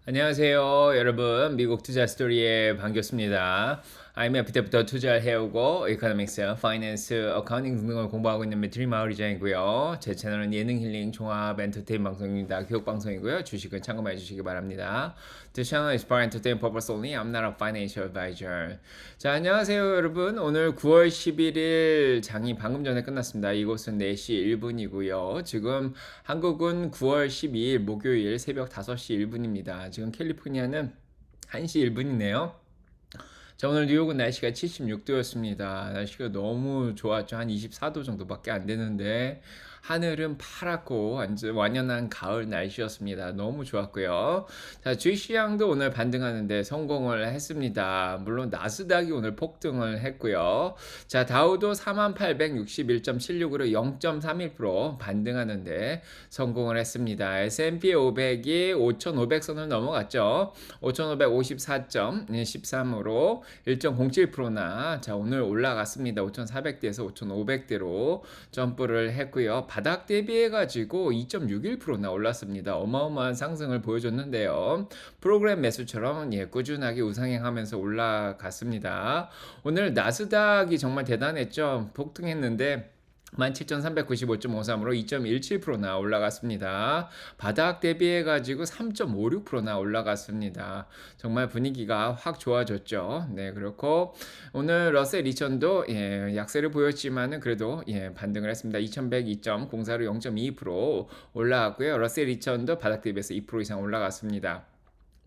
안녕하세요, 여러분. 미국 투자 스토리에 반갑습니다. IMF 때부터 투자를 해오고 이코노믹스, 파이낸스, 어카운팅 등등을 공부하고 있는 매트리 마을이장이고요. 제 채널은 예능 힐링 종합 엔터테인 방송입니다. 교육 방송이고요. 주식은 참고해 주시기 바랍니다. This channel is for entertainment purpose only. I'm not a financial advisor. 자, 안녕하세요, 여러분. 오늘 9월 11일 장이 방금 전에 끝났습니다. 이곳은 4시 1분이고요. 지금 한국은 9월 12일 목요일 새벽 5시 1분입니다. 지금 캘리포니아는 1시 1분이네요. 자, 오늘 뉴욕은 날씨가 76도였습니다. 날씨가 너무 좋았죠. 한 24도 정도밖에 안 되는데 하늘은 파랗고 완전 완연한 가을 날씨였습니다. 너무 좋았고요. 자, 주식시장도 오늘 반등하는데 성공을 했습니다. 물론 나스닥이 오늘 폭등을 했고요. 자, 다우도 4861.76으로 0.31% 반등하는데 성공을 했습니다. S&P 500이 5,500선을 넘어갔죠. 5,554.13으로 1.07%나 자, 오늘 올라갔습니다. 5,400대에서 5,500대로 점프를 했고요. 바닥 대비해 가지고 2.61%나 올랐습니다. 어마어마한 상승을 보여줬는데요. 프로그램 매수처럼 꾸준하게 우상향하면서 올라갔습니다. 오늘 나스닥이 정말 대단했죠. 폭등했는데 17,395.53으로 2.17%나 올라갔습니다. 바닥 대비해가지고 3.56%나 올라갔습니다. 정말 분위기가 확 좋아졌죠. 네, 그렇고 오늘 러셀 2000도 약세를 보였지만은 그래도 반등을 했습니다. 2102.04로 0.22% 올라갔고요. 러셀 2000도 바닥 대비해서 2% 이상 올라갔습니다.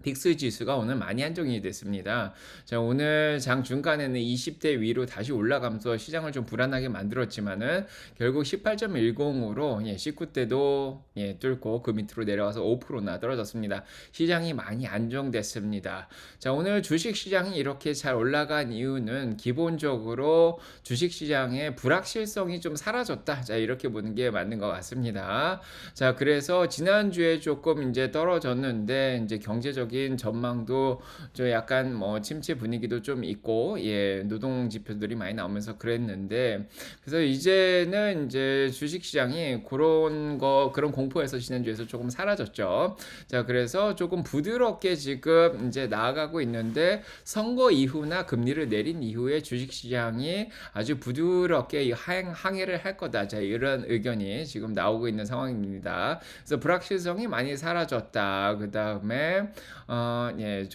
빅스 지수가 오늘 많이 안정이 됐습니다. 자, 오늘 장 중간에는 20대 위로 다시 올라가면서 시장을 좀 불안하게 만들었지만은 결국 18.10으로 19대도 뚫고 그 밑으로 내려와서 5%나 떨어졌습니다. 시장이 많이 안정됐습니다. 자, 오늘 주식 시장이 이렇게 잘 올라간 이유는 기본적으로 주식 시장의 불확실성이 좀 사라졌다. 자, 이렇게 보는 게 맞는 것 같습니다. 자, 그래서 지난주에 조금 이제 떨어졌는데 이제 경제적 전망도 좀 약간 침체 분위기도 좀 있고 노동 지표들이 많이 나오면서 그랬는데 그래서 이제는 이제 주식 시장이 그런 공포에서 지난주에서 조금 사라졌죠. 자, 그래서 조금 부드럽게 지금 이제 나아가고 있는데 선거 이후나 금리를 내린 이후에 주식 시장이 아주 부드럽게 항해를 할 거다. 자, 이런 의견이 지금 나오고 있는 상황입니다. 그래서 불확실성이 많이 사라졌다. 그다음에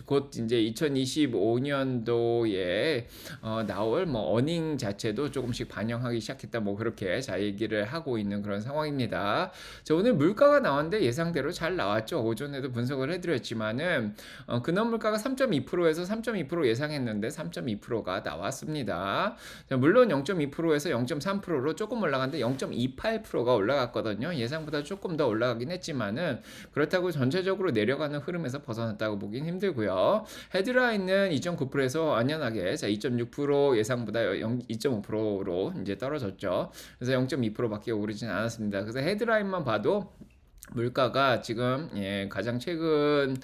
곧 이제 2025년도에 나올 어닝 자체도 조금씩 반영하기 시작했다. 그렇게 자 얘기를 하고 있는 그런 상황입니다. 자, 오늘 물가가 나왔는데 예상대로 잘 나왔죠. 오전에도 분석을 해드렸지만은 근원 물가가 3.2%에서 3.2% 예상했는데 3.2%가 나왔습니다. 자, 물론 0.2%에서 0.3%로 조금 올라갔는데 0.28%가 올라갔거든요. 예상보다 조금 더 올라가긴 했지만은 그렇다고 전체적으로 내려가는 흐름에서 벗어났다고 보긴 힘들고요. 헤드라인은 2.9%에서 완연하게 2.6% 예상보다 2.5%로 이제 떨어졌죠. 그래서 0.2%밖에 오르진 않았습니다. 그래서 헤드라인만 봐도 물가가 지금 가장 최근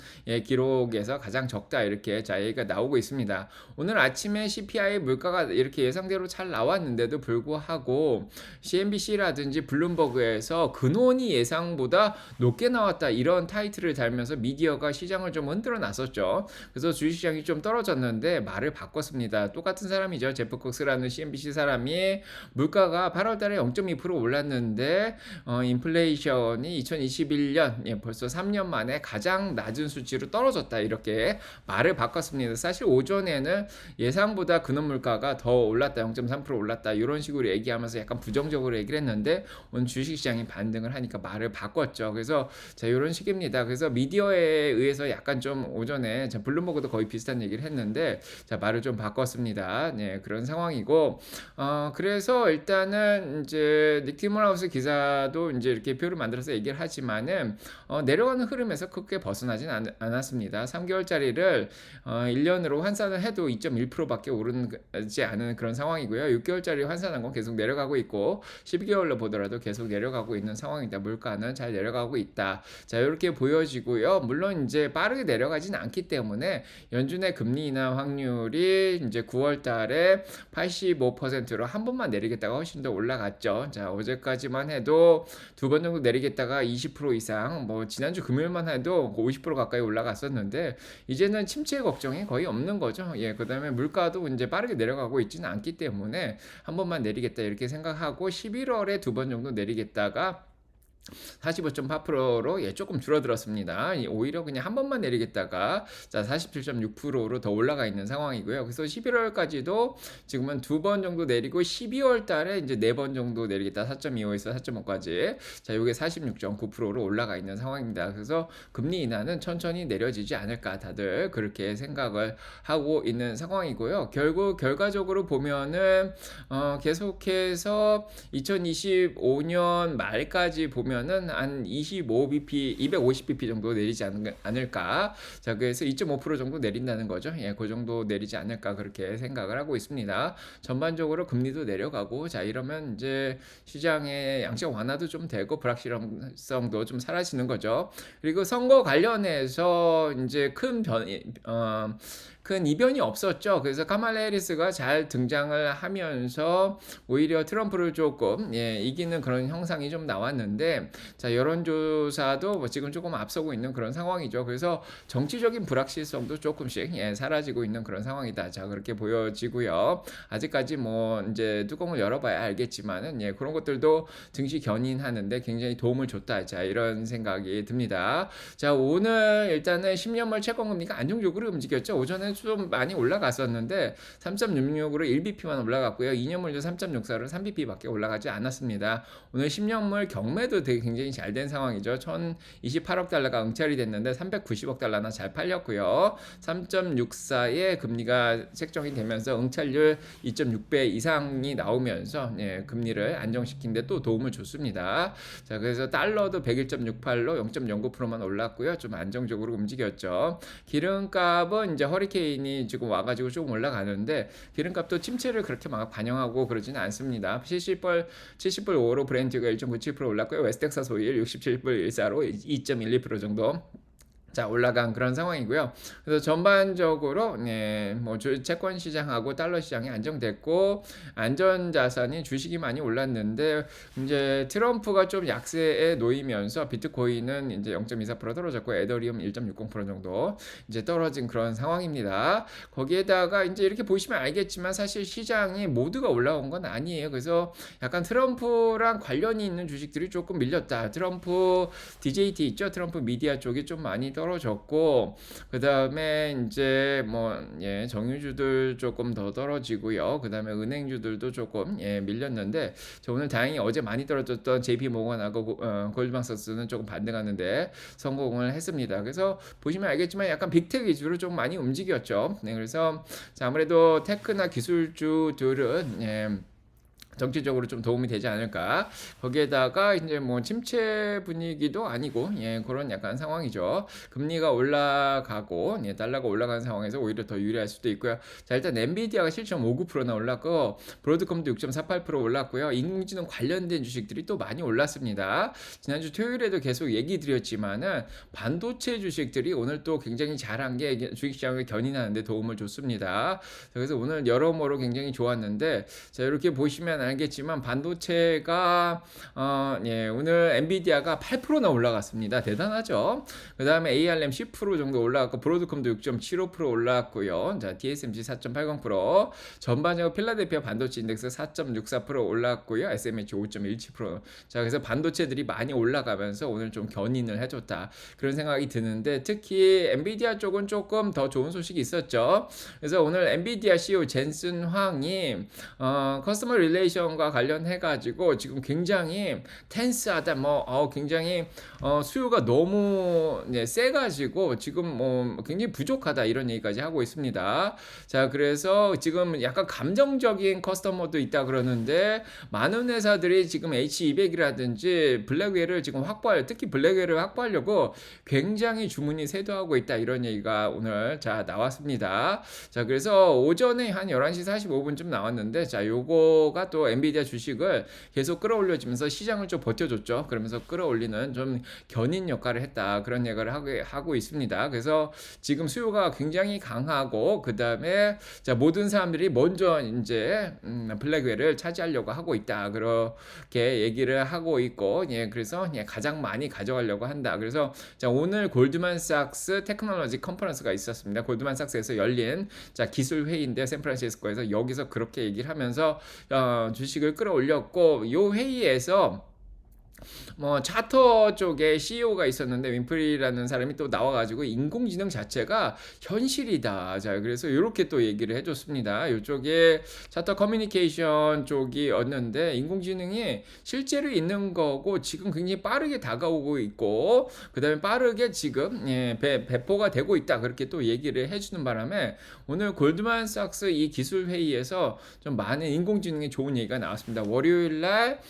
기록에서 가장 적다 이렇게 얘기가 나오고 있습니다. 오늘 아침에 CPI 물가가 이렇게 예상대로 잘 나왔는데도 불구하고 CNBC라든지 블룸버그에서 근원이 예상보다 높게 나왔다 이런 타이틀을 달면서 미디어가 시장을 좀 흔들어 놨었죠. 그래서 주식시장이 좀 떨어졌는데 말을 바꿨습니다. 똑같은 사람이죠. 제프 콕스라는 CNBC 사람이 물가가 8월달에 0.2% 올랐는데 인플레이션이 2021년 벌써 3년 만에 가장 낮은 수치로 떨어졌다 이렇게 말을 바꿨습니다. 사실 오전에는 예상보다 근원 물가가 더 올랐다 0.3% 올랐다 이런 식으로 얘기하면서 약간 부정적으로 얘기를 했는데 오늘 주식시장이 반등을 하니까 말을 바꿨죠. 그래서 자 이런 식입니다. 그래서 미디어에 의해서 약간 좀 오전에 블룸버그도 거의 비슷한 얘기를 했는데 자 말을 좀 바꿨습니다. 그런 상황이고 그래서 일단은 이제 닉 티머라우스 기사도 이제 이렇게 표를 만들어서 얘기를 하지만은 내려가는 흐름에서 크게 벗어나진 않았습니다. 3개월짜리를 1년으로 환산을 해도 2.1%밖에 오르지 않은 그런 상황이고요. 6개월짜리 환산한 건 계속 내려가고 있고 12개월로 보더라도 계속 내려가고 있는 상황이다. 물가는 잘 내려가고 있다. 자, 이렇게 보여지고요. 물론 이제 빠르게 내려가진 않기 때문에 연준의 금리 인하 확률이 이제 9월 달에 85%로 한 번만 내리겠다가 훨씬 더 올라갔죠. 자, 어제까지만 해도 두 번 정도 내리겠다가 20% 이상 뭐 지난주 금요일만 해도 50% 가까이 올라갔었는데 이제는 침체 걱정이 거의 없는 거죠. 예. 그다음에 물가도 인제 빠르게 내려가고 있지는 않기 때문에 '한 번만 내리겠다.' 이렇게 생각하고 11월에 2번 정도 내리겠다가 45.4%로 예 쪼끔 줄어들었습니다. 이 오히려 그냥 한 번만 내리겠다가 자 47.6%로 더 올라가 있는 상황이고요. 그래서 11 월까지도 지금은 2번 정도 내리고 12월 달에 인제 4번 정도 내리겠다. 4.25에서 4.5 까지. 자 요게 46.9%로 올라가 있는 상황입니다. 그래서 '금리 인하는 천천히 내려지지 않을까.' 다들 그렇게 생각을 하고 있는 상황이고요. 결국 결과적으로 보면은 계속해서 2025년 말까지 보면은 한 25bp, 250bp 정도 내리지 않을까. 자, 그래서 2.5% 정도 내린다는 거죠. 예, 그 정도 내리지 않을까 그렇게 생각을 하고 있습니다. 전반적으로 금리도 내려가고 자, 이러면 이제 시장의 양적 완화도 좀 되고 불확실성도 좀 사라지는 거죠. 그리고 선거 관련해서 이제 큰 이변이 없었죠. 그래서 카말라 해리스가 잘 등장을 하면서 오히려 트럼프를 조금 예, 이기는 그런 형상이 좀 나왔는데 자 여론조사도 뭐 지금 조금 앞서고 있는 그런 상황이죠. 그래서 정치적인 불확실성도 조금씩 예, 사라지고 있는 그런 상황이다. 자 그렇게 보여지고요. 아직까지 뭐 이제 뚜껑을 열어봐야 알겠지만은 예, 그런 것들도 증시 견인하는데 굉장히 도움을 줬다. 자 이런 생각이 듭니다. 자 오늘 일단은 10년물 채권금리가 안정적으로 움직였죠. 오전에 좀 많이 올라갔었는데 3.66으로 1bp만 올라갔고요. 2년물도 3.64로 3bp밖에 올라가지 않았습니다. 오늘 10년물 경매도 되게 굉장히 잘 된 상황이죠. 1028억 달러가 응찰이 됐는데 390억 달러나 잘 팔렸고요. 3.64의 금리가 책정이 되면서 응찰률 2.6배 이상이 나오면서 예, 금리를 안정시킨 데 또 도움을 줬습니다. 자, 그래서 달러도 101.68로 0.09%만 올랐고요. 좀 안정적으로 움직였죠. 기름값은 이제 허리케인이 지금 와가지고 조금 올라가는데 기름값도 침체를 그렇게 막 반영하고 그러지는 않습니다. 70불 5로 브렌트가 1.97% 올랐고요. 웨스텍사스 오일 67불 14로 2.12% 정도 자 올라간 그런 상황이고요. 그래서 전반적으로 네, 뭐 채권 시장하고 달러 시장이 안정됐고 안전 자산이 주식이 많이 올랐는데 이제 트럼프가 좀 약세에 놓이면서 비트코인은 이제 0.24% 떨어졌고 에더리움 1.60% 정도 이제 떨어진 그런 상황입니다. 거기에다가 이제 이렇게 보시면 알겠지만 사실 시장이 모두가 올라온 건 아니에요. 그래서 약간 트럼프랑 관련이 있는 주식들이 조금 밀렸다. 트럼프 DJT 있죠? 트럼프 미디어 쪽이 좀 많이 떨어졌고 그다음에 이제 뭐 예, 정유주들 조금 더 떨어지고요. 그다음에 은행주들도 조금 예, 밀렸는데 저 오늘 다행히 어제 많이 떨어졌던 JP 모건하고 골드만삭스는 조금 반등하는데 성공을 했습니다. 그래서 보시면 알겠지만 약간 빅텍 위주로 좀 많이 움직였죠. 네, 그래서 아무래도 테크나 기술주들은 예, 정치적으로 좀 도움이 되지 않을까. 거기에다가 이제 뭐 침체 분위기도 아니고 예, 그런 약간 상황이죠. 금리가 올라가고 예, 달러가 올라가는 상황에서 오히려 더 유리할 수도 있고요. 자, 일단 엔비디아가 7.59%나 올랐고 브로드컴도 6.48% 올랐고요. 인공지능 관련된 주식들이 또 많이 올랐습니다. 지난주 토요일에도 계속 얘기 드렸지만은 반도체 주식들이 오늘 또 굉장히 잘한 게 주식시장을 견인하는 데 도움을 줬습니다. 그래서 오늘 여러모로 굉장히 좋았는데 자, 이렇게 보시면 알겠지만 반도체가 예, 오늘 엔비디아가 8%나 올라갔습니다. 대단하죠. 그 다음에 ARM 10% 정도 올라갔고 브로드컴도 6.75% 올라갔고요. 자, TSMC 4.80%, 전반적으로 필라델피아 반도체 인덱스 4.64% 올랐고요. SMH 5.17%. 자, 그래서 반도체들이 많이 올라가면서 오늘 좀 견인을 해줬다. 그런 생각이 드는데 특히 엔비디아 쪽은 조금 더 좋은 소식이 있었죠. 그래서 오늘 엔비디아 CEO 젠슨 황이 커스터머 릴레이션 과 관련해가지고 지금 굉장히 텐스하다 굉장히 수요가 너무 세가지고 지금 뭐 굉장히 부족하다 이런 얘기까지 하고 있습니다. 자 그래서 지금 약간 감정적인 커스터머도 있다 그러는데 많은 회사들이 지금 H200이라든지 블랙웨어를 지금 특히 블랙웨어를 확보하려고 굉장히 주문이 쇄도하고 있다 이런 얘기가 오늘 자 나왔습니다. 자 그래서 오전에 한 11시 45분쯤 나왔는데 자 요거가 또 또 엔비디아 주식을 계속 끌어올려주면서 시장을 좀 버텨줬죠. 그러면서 끌어올리는 좀 견인 역할을 했다. 그런 얘기를 하고 있습니다. 그래서 지금 수요가 굉장히 강하고 그다음에 자, 모든 사람들이 먼저 이제 블랙웰을 차지하려고 하고 있다. 그렇게 얘기를 하고 있고 예, 그래서 예, 가장 많이 가져가려고 한다. 그래서 자, 오늘 골드만삭스 테크놀로지 컨퍼런스가 있었습니다. 골드만삭스에서 열린 자, 기술 회의인데 샌프란시스코에서 여기서 그렇게 얘기를 하면서 주식을 끌어올렸고 이 회의에서 뭐 차터 쪽에 CEO가 있었는데 윈프리라는 사람이 또 나와가지고 인공지능 자체가 현실이다. 자, 그래서 이렇게 또 얘기를 해줬습니다. 이쪽에 차터 커뮤니케이션 쪽이었는데 인공지능이 실제로 있는 거고 지금 굉장히 빠르게 다가오고 있고 그다음에 빠르게 지금 예, 배포가 되고 있다. 그렇게 또 얘기를 해주는 바람에 오늘 골드만삭스 이 기술 회의에서 좀 많은 인공지능에 좋은 얘기가 나왔습니다. 월요일날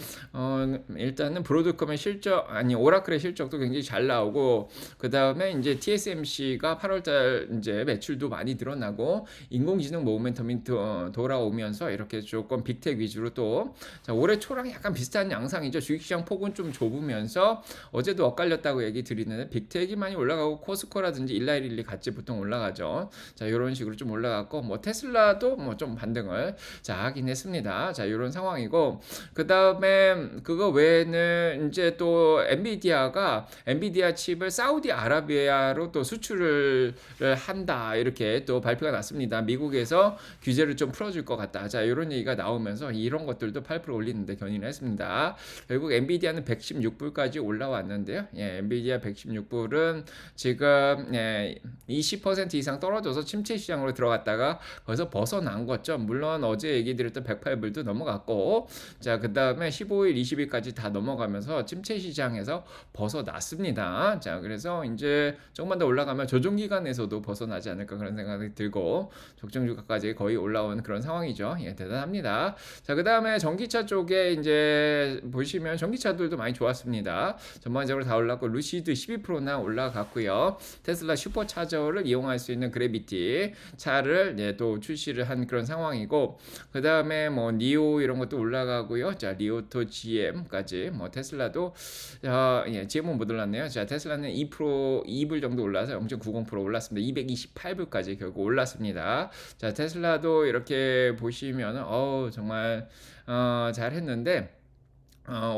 일단은 브로드컴의 실적 오라클의 실적도 굉장히 잘 나오고 그 다음에 이제 TSMC가 8월달 이제 매출도 많이 늘어나고 인공지능 모멘텀이 돌아오면서 이렇게 조금 빅텍 위주로 또 자, 올해 초랑 약간 비슷한 양상이죠. 주식시장 폭은 좀 좁으면서 어제도 엇갈렸다고 얘기 드리는데 빅텍이 많이 올라가고 코스코라든지 일라이릴리 같이 보통 올라가죠. 자, 이런 식으로 좀 올라갔고 뭐 테슬라도 뭐 좀 반등을 자 하긴 했습니다. 자, 이런 상황이고 그 다음에 그거 외에는 이제 또 엔비디아 칩을 사우디아라비아로 또 수출을 한다 이렇게 또 발표가 났습니다. 미국에서 규제를 좀 풀어줄 것 같다. 자, 이런 얘기가 나오면서 이런 것들도 8% 올리는데 견인을 했습니다. 결국 엔비디아는 116불까지 올라왔는데요. 예, 엔비디아 116불은 지금 예, 20% 이상 떨어져서 침체 시장으로 들어갔다가 거기서 벗어난 거죠. 물론 어제 얘기 드렸던 108불도 넘어갔고 자, 그 다음에 15일, 20일까지 다 넘어가면서 침체 시장에서 벗어났습니다. 자, 그래서 이제 조금만 더 올라가면 조정기간에서도 벗어나지 않을까 그런 생각이 들고 적정주가까지 거의 올라온 그런 상황이죠. 예, 대단합니다. 자, 그 다음에 전기차 쪽에 이제 보시면 전기차들도 많이 좋았습니다. 전반적으로 다 올랐고 루시드 12%나 올라갔고요. 테슬라 슈퍼차저를 이용할 수 있는 그래비티 차를 예, 또 출시를 한 그런 상황이고 그 다음에 뭐 니오 이런 것도 올라가고요. 자, 리오토 GM까지 뭐 테슬라도 예, GM은 못 올랐네요. 자, 테슬라는 2불 정도 올라서 0.90% 올랐습니다. 228불까지 결국 올랐습니다. 자, 테슬라도 이렇게 보시면 정말 잘했는데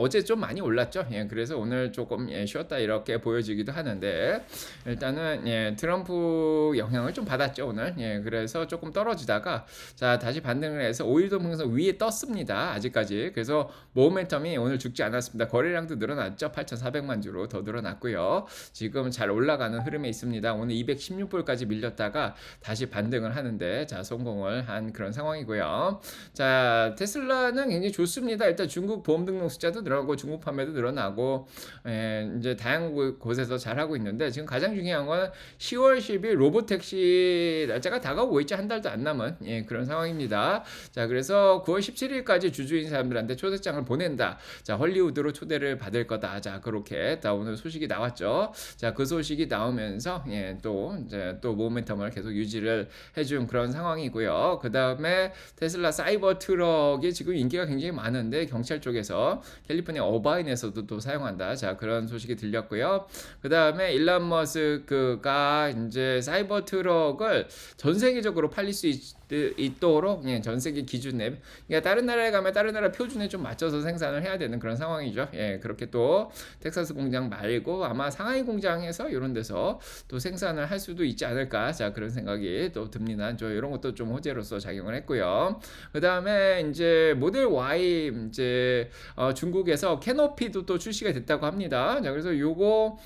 어제 좀 많이 올랐죠. 예, 그래서 오늘 조금 쉬었다 이렇게 보여지기도 하는데 일단은 예, 트럼프 영향을 좀 받았죠 오늘. 예, 그래서 조금 떨어지다가 자 다시 반등을 해서 5일도 평선 위에 떴습니다. 아직까지. 그래서 모멘텀이 오늘 죽지 않았습니다. 거래량도 늘어났죠. 8,400만 주로 더 늘어났고요. 지금 잘 올라가는 흐름에 있습니다. 오늘 216불까지 밀렸다가 다시 반등을 하는데 자 성공을 한 그런 상황이고요. 자, 테슬라는 굉장히 좋습니다. 일단 중국 보험 등록 숫자도 늘어나고 중국 판매도 늘어나고 이제 다양한 곳에서 잘하고 있는데 지금 가장 중요한 건 10월 10일 로보택시 날짜가 다가오고 있죠. 한 달도 안 남은 그런 상황입니다. 자, 그래서 9월 17일까지 주주인 사람들한테 초대장을 보낸다. 자, 헐리우드로 초대를 받을 거다. 자, 그렇게 다 오늘 소식이 나왔죠. 자, 그 소식이 나오면서 또 모멘텀을 계속 유지를 해준 그런 상황이고요. 그 다음에 테슬라 사이버 트럭이 지금 인기가 굉장히 많은데 경찰 쪽에서 캘리포니아 어바인에서도 또 사용한다. 자, 그런 소식이 들렸고요. 그 다음에 일론 머스크가 이제 사이버 트럭을 전 세계적으로 팔릴 수 있도록 전 세계 기준에 그러니까 다른 나라에 가면 다른 나라 표준에 좀 맞춰서 생산을 해야 되는 그런 상황이죠. 예, 그렇게 또 텍사스 공장 말고 아마 상하이 공장에서 이런 데서 또 생산을 할 수도 있지 않을까. 자, 그런 생각이 또 듭니다. 저 이런 것도 좀 호재로서 작용을 했고요. 그 다음에 이제 모델 Y 이제 중국에서 캐노피도 또 출시가 됐다고 합니다. 자, 그래서 요거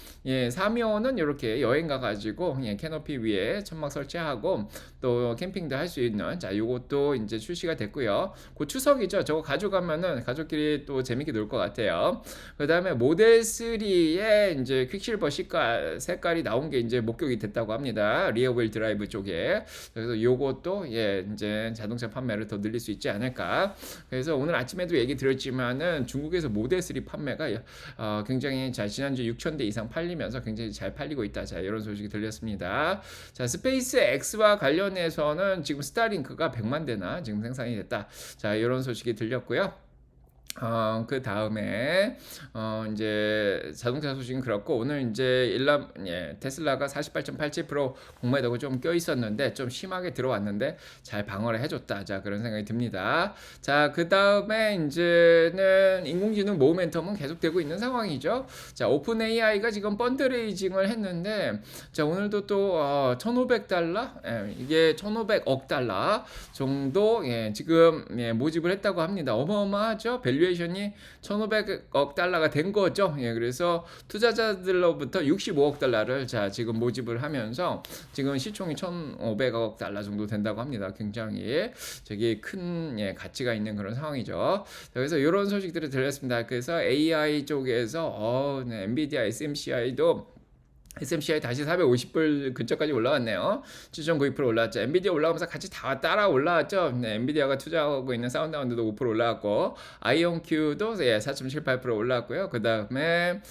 사면은 이렇게 여행 가가지고 캐노피 위에 천막 설치하고 또 캠핑도 할 수 있는 자, 요것도 이제 출시가 됐고요. 그 추석이죠. 저거 가져가면은 가족끼리 또 재밌게 놀 것 같아요. 그 다음에 모델 3에 이제 퀵실버 색깔이 나온 게 이제 목격이 됐다고 합니다. 리어휠 드라이브 쪽에. 그래서 요것도 이제 자동차 판매를 더 늘릴 수 있지 않을까. 그래서 오늘 아침에도 얘기 드렸지만은 중국에서 모델 3 판매가 굉장히 잘 지난주 6,000대 이상 팔리면서 굉장히 잘 팔리고 있다. 자, 이런 소식이 들렸습니다. 자, 스페이스 X와 관련해서는 지금 스타링크가 100만 대나 지금 생산이 됐다. 자, 요런 소식이 들렸고요. 그다음에 인제 자동차 소식은 그렇고, 오늘 인제 테슬라가 48.87% 공매도가 좀 껴있었는데 좀 심하게 들어왔는데 잘 방어를 해 줬다. 자, 그런 생각이 듭니다. 자, 그다음에 인제는 인공지능 모멘텀은 계속되고 있는 상황이죠. 자, 오픈 AI가 지금 펀드 레이징을 했는데, 자, 오늘도 또 $1,500, 이게 $1,500억 정도 지금 모집을 했다고 합니다. 어마어마하죠. 밸류에이션이 $1,500억 된 거죠. 그래서 투자자들로부터 $65억 자, 지금 모집을 하면서 지금 시총이 $1,500억 정도 된다고 합니다. 굉장히 되게 큰 가치가 있는 그런 상황이죠. 그래서 이런 소식들을 들렸습니다. 그래서 AI 쪽에서 엔비디아 SMCI 다시 450불 근처까지 올라왔네요. 7.92% 올라왔죠. 엔비디아 올라가면서 같이 다 따라 올라왔죠. 엔비디아가 투자하고 있는 사운드도 5% 올라왔고, 아이온큐도 4.78% 올라왔고요. 그 다음에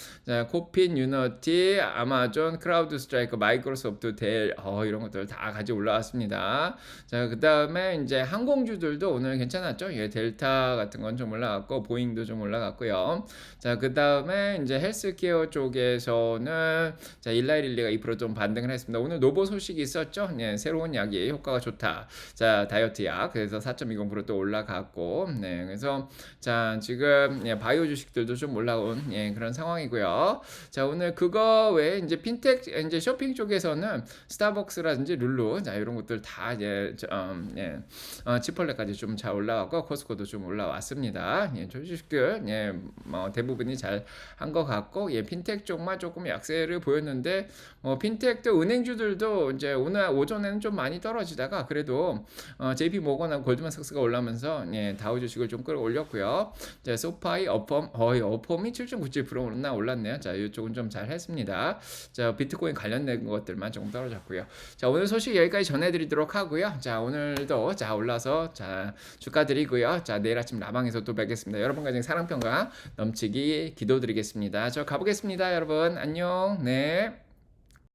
코핀, 유너티, 아마존, 크라우드 스트라이크, 마이크로소프트, 델, 이런 것들 다 같이 올라왔습니다. 자, 그 다음에 이제 항공주들도 오늘 괜찮았죠. 델타 같은 건 좀 올라갔고, 보잉도 좀 올라갔고요. 자, 그 다음에 이제 헬스케어 쪽에서는 일라이릴리가 2%좀 반등을 했습니다. 오늘 노보 소식이 있었죠. 새로운 약이 효과가 좋다. 자, 다이어트 약. 그래서 4.20%또 올라갔고, 그래서 자, 지금 바이오 주식들도 좀 올라온 그런 상황이고요. 자, 오늘 그거 외에 이제 핀텍 이제 쇼핑 쪽에서는 스타벅스라든지 룰루, 자, 이런 것들 다 치폴레까지 좀 잘 올라가고, 코스코도 좀 올라왔습니다. 주식들 대부분이 잘 한 것 같고, 핀텍 쪽만 조금 약세를 보였는데, 핀텍도 은행주들도 이제 오늘 오전에는 좀 많이 떨어지다가 그래도 JP 모건하고 골드만삭스가 올라오면서 다우 주식을 좀 끌어올렸고요. 자, 소파이, 어펌이 7.97%나 올랐네요. 자, 이쪽은 좀 잘 했습니다. 자, 비트코인 관련된 것들만 조금 떨어졌고요. 자, 오늘 소식 여기까지 전해드리도록 하고요. 자, 오늘도 올라서 축하드리고요. 자, 내일 아침 라방에서 또 뵙겠습니다. 여러분과 사랑평가 넘치기 기도드리겠습니다. 저 가보겠습니다. 여러분 안녕. 네.